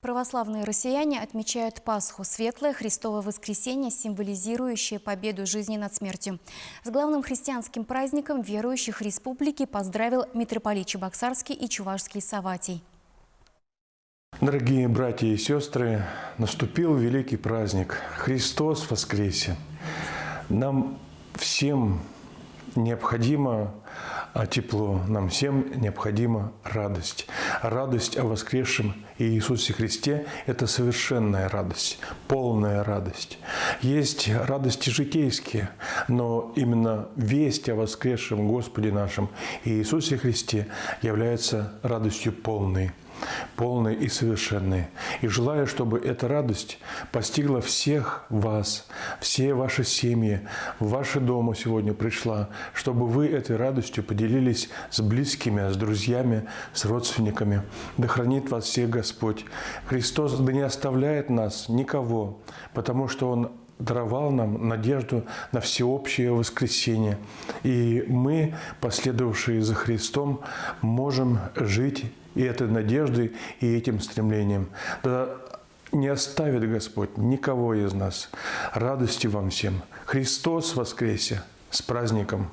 Православные россияне отмечают Пасху – светлое Христово воскресенье, символизирующее победу жизни над смертью. С главным христианским праздником верующих республики поздравил митрополит Чебоксарский и Чувашский Савватий. Дорогие братья и сестры, наступил великий праздник – Христос воскресе! Нам всем необходимо тепло, нам всем необходима радость. Радость о воскресшем Иисусе Христе – это совершенная радость, полная радость. Есть радости житейские, но именно весть о воскресшем Господе нашем Иисусе Христе является радостью полной и совершенной. И желаю, чтобы эта радость постигла всех вас, все ваши семьи, в ваши дома сегодня пришла, чтобы вы этой радостью поделились с близкими, с друзьями, с родственниками. Да хранит вас всех Господь. Христос да не оставляет нас никого, потому что Он даровал нам надежду на всеобщее воскресение. И мы, последовавшие за Христом, можем жить и этой надеждой, и этим стремлением. Да не оставит Господь никого из нас. Радости вам всем! Христос воскресе! С праздником!